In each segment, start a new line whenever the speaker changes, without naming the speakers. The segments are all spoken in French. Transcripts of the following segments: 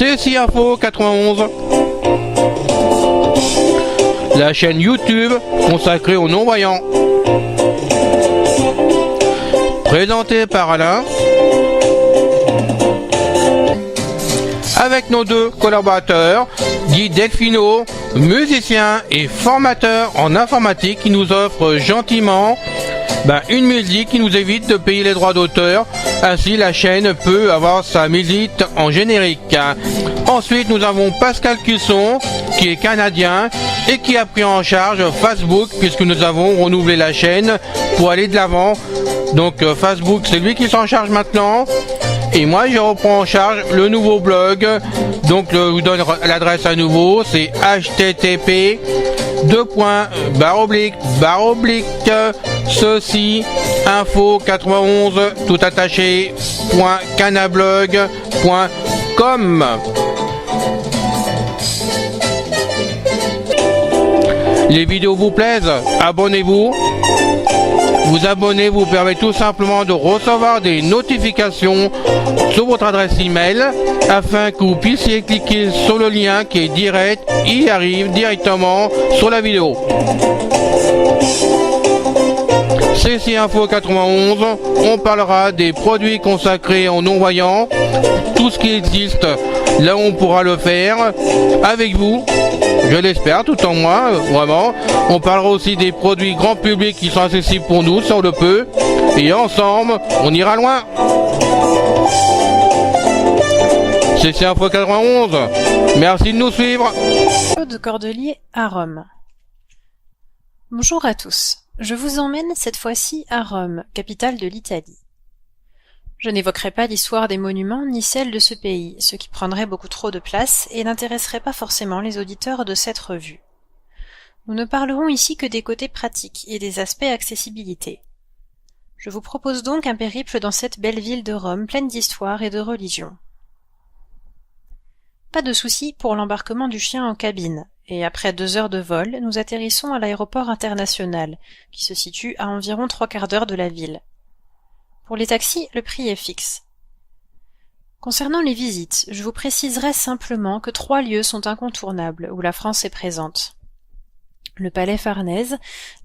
CSI Info 91. La chaîne YouTube consacrée aux non-voyants. Présentée par Alain. Avec nos deux collaborateurs, Guy Delfino, musicien et formateur en informatique, qui nous offre gentiment une musique qui nous évite de payer les droits d'auteur. Ainsi, la chaîne peut avoir sa musique en générique. Ensuite, nous avons Pascal Cusson, qui est canadien et qui a pris en charge Facebook, puisque nous avons renouvelé la chaîne pour aller de l'avant. Donc Facebook, c'est lui qui s'en charge maintenant. Et moi, je reprends en charge le nouveau blog. Donc, je vous donne l'adresse à nouveau. C'est http://ceci info91 tout attaché .canablog.com. Les vidéos vous plaisent? Abonnez-vous. Vous abonner vous permet tout simplement de recevoir des notifications sur votre adresse email afin que vous puissiez cliquer sur le lien qui est direct, il arrive directement sur la vidéo. CSI Info 91, on parlera des produits consacrés aux non-voyants, tout ce qui existe, là on pourra le faire avec vous. Je l'espère, tout en moi, vraiment. On parlera aussi des produits grand public qui sont accessibles pour nous, si on le peut. Et ensemble, on ira loin. C'est Info 91. Merci de nous suivre.
Claude Cordelier à Rome. Bonjour à tous. Je vous emmène cette fois-ci à Rome, capitale de l'Italie. Je n'évoquerai pas l'histoire des monuments ni celle de ce pays, ce qui prendrait beaucoup trop de place et n'intéresserait pas forcément les auditeurs de cette revue. Nous ne parlerons ici que des côtés pratiques et des aspects accessibilité. Je vous propose donc un périple dans cette belle ville de Rome pleine d'histoire et de religion. Pas de souci pour l'embarquement du chien en cabine, et après 2 heures de vol, nous atterrissons à l'aéroport international, qui se situe à environ 3/4 d'heure de la ville. Pour les taxis, le prix est fixe. Concernant les visites, je vous préciserai simplement que 3 lieux sont incontournables où la France est présente. Le Palais Farnèse,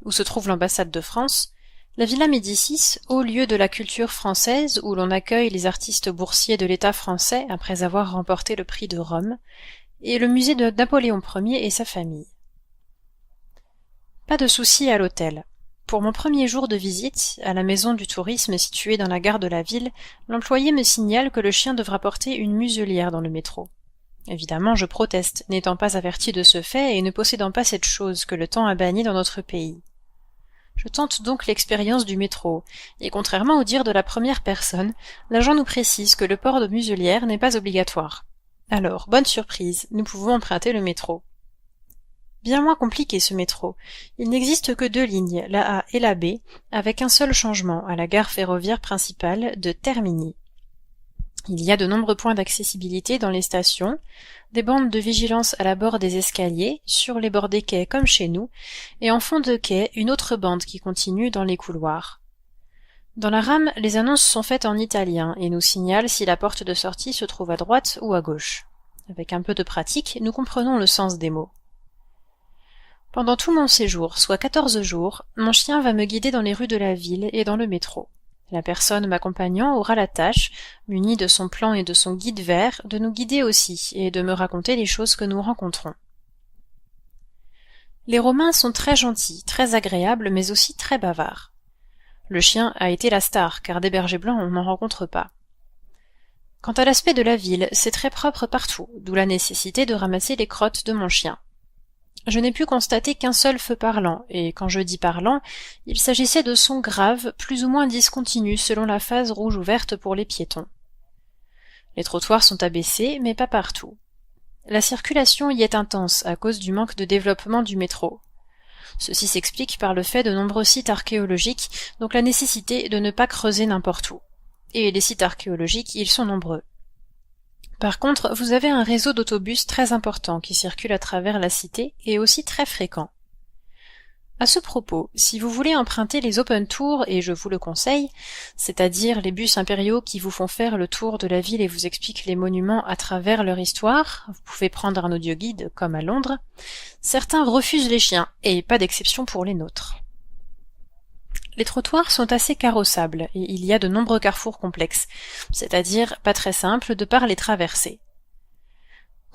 où se trouve l'ambassade de France, la Villa Médicis, haut lieu de la culture française où l'on accueille les artistes boursiers de l'État français après avoir remporté le prix de Rome, et le musée de Napoléon Ier et sa famille. Pas de souci à l'hôtel. Pour mon premier jour de visite, à la maison du tourisme située dans la gare de la ville, l'employé me signale que le chien devra porter une muselière dans le métro. Évidemment, je proteste, n'étant pas averti de ce fait et ne possédant pas cette chose que le temps a bannie dans notre pays. Je tente donc l'expérience du métro, et contrairement au dire de la première personne, l'agent nous précise que le port de muselière n'est pas obligatoire. Alors, bonne surprise, nous pouvons emprunter le métro. Bien moins compliqué ce métro. Il n'existe que 2 lignes, la A et la B, avec un seul changement à la gare ferroviaire principale de Termini. Il y a de nombreux points d'accessibilité dans les stations, des bandes de vigilance à la bord des escaliers, sur les bords des quais comme chez nous, et en fond de quai une autre bande qui continue dans les couloirs. Dans la rame, les annonces sont faites en italien et nous signalent si la porte de sortie se trouve à droite ou à gauche. Avec un peu de pratique, nous comprenons le sens des mots. Pendant tout mon séjour, soit 14 jours, mon chien va me guider dans les rues de la ville et dans le métro. La personne m'accompagnant aura la tâche, munie de son plan et de son guide vert, de nous guider aussi et de me raconter les choses que nous rencontrons. Les Romains sont très gentils, très agréables, mais aussi très bavards. Le chien a été la star, car des bergers blancs on n'en rencontre pas. Quant à l'aspect de la ville, c'est très propre partout, d'où la nécessité de ramasser les crottes de mon chien. Je n'ai pu constater qu'un seul feu parlant, et quand je dis parlant, il s'agissait de sons graves, plus ou moins discontinus selon la phase rouge ou verte pour les piétons. Les trottoirs sont abaissés, mais pas partout. La circulation y est intense à cause du manque de développement du métro. Ceci s'explique par le fait de nombreux sites archéologiques, donc la nécessité de ne pas creuser n'importe où. Et les sites archéologiques, ils sont nombreux. Par contre, vous avez un réseau d'autobus très important qui circule à travers la cité et aussi très fréquent. À ce propos, si vous voulez emprunter les Open Tours, et je vous le conseille, c'est-à-dire les bus impériaux qui vous font faire le tour de la ville et vous expliquent les monuments à travers leur histoire, vous pouvez prendre un audioguide comme à Londres, certains refusent les chiens, et pas d'exception pour les nôtres. Les trottoirs sont assez carrossables, et il y a de nombreux carrefours complexes, c'est-à-dire pas très simples de par les traversées.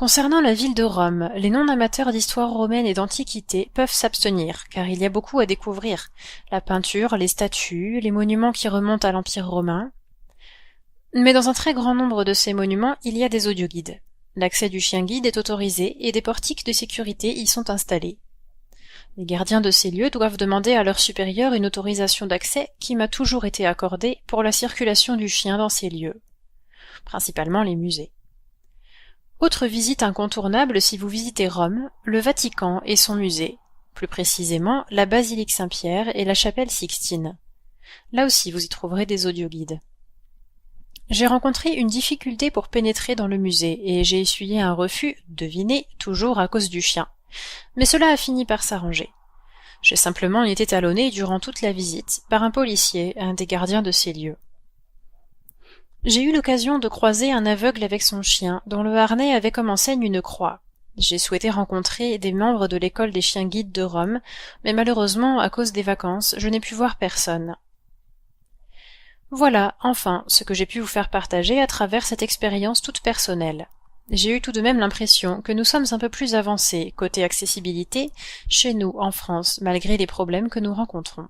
Concernant la ville de Rome, les non-amateurs d'histoire romaine et d'antiquité peuvent s'abstenir, car il y a beaucoup à découvrir. La peinture, les statues, les monuments qui remontent à l'Empire romain. Mais dans un très grand nombre de ces monuments, il y a des audioguides. L'accès du chien-guide est autorisé et des portiques de sécurité y sont installés. Les gardiens de ces lieux doivent demander à leur supérieur une autorisation d'accès qui m'a toujours été accordée pour la circulation du chien dans ces lieux, principalement les musées. Autre visite incontournable si vous visitez Rome, le Vatican et son musée, plus précisément la basilique Saint-Pierre et la chapelle Sixtine. Là aussi vous y trouverez des audioguides. J'ai rencontré une difficulté pour pénétrer dans le musée et j'ai essuyé un refus, devinez, toujours à cause du chien. Mais cela a fini par s'arranger. J'ai simplement été talonnée durant toute la visite par un policier, un des gardiens de ces lieux. J'ai eu l'occasion de croiser un aveugle avec son chien, dont le harnais avait comme enseigne une croix. J'ai souhaité rencontrer des membres de l'école des chiens guides de Rome, mais malheureusement, à cause des vacances, je n'ai pu voir personne. Voilà, enfin, ce que j'ai pu vous faire partager à travers cette expérience toute personnelle. J'ai eu tout de même l'impression que nous sommes un peu plus avancés, côté accessibilité, chez nous, en France, malgré les problèmes que nous rencontrons.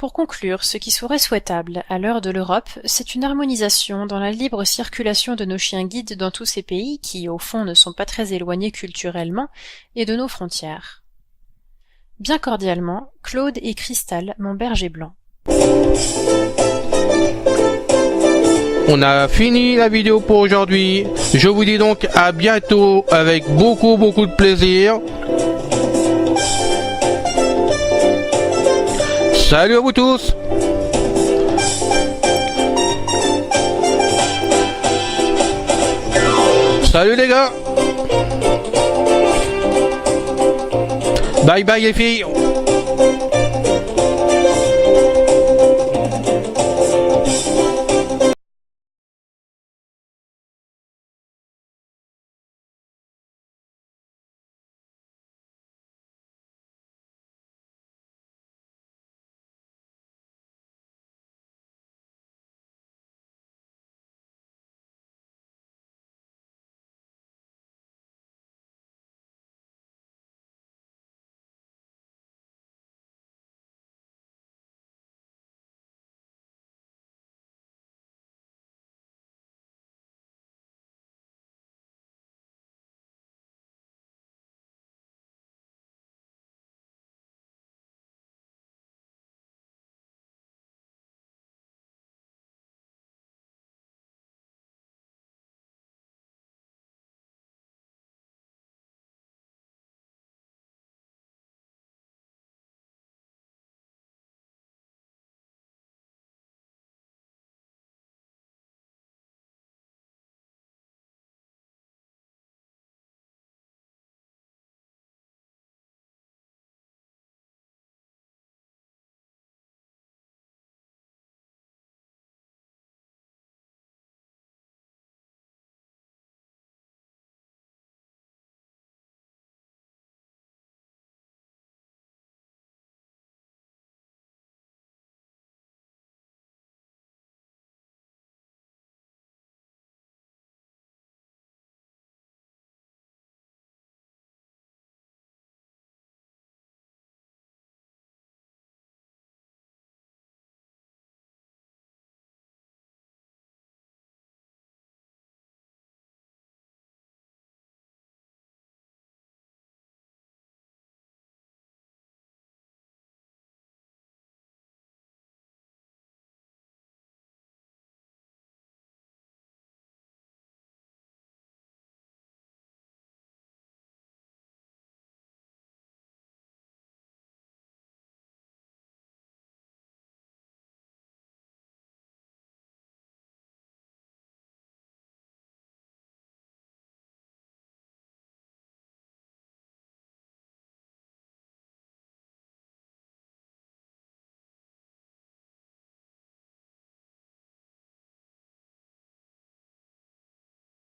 Pour conclure, ce qui serait souhaitable à l'heure de l'Europe, c'est une harmonisation dans la libre circulation de nos chiens guides dans tous ces pays qui, au fond, ne sont pas très éloignés culturellement, et de nos frontières. Bien cordialement, Claude et Cristal, mon berger blanc.
On a fini la vidéo pour aujourd'hui. Je vous dis donc à bientôt avec beaucoup de plaisir. Salut à vous tous. Salut les gars. Bye bye les filles.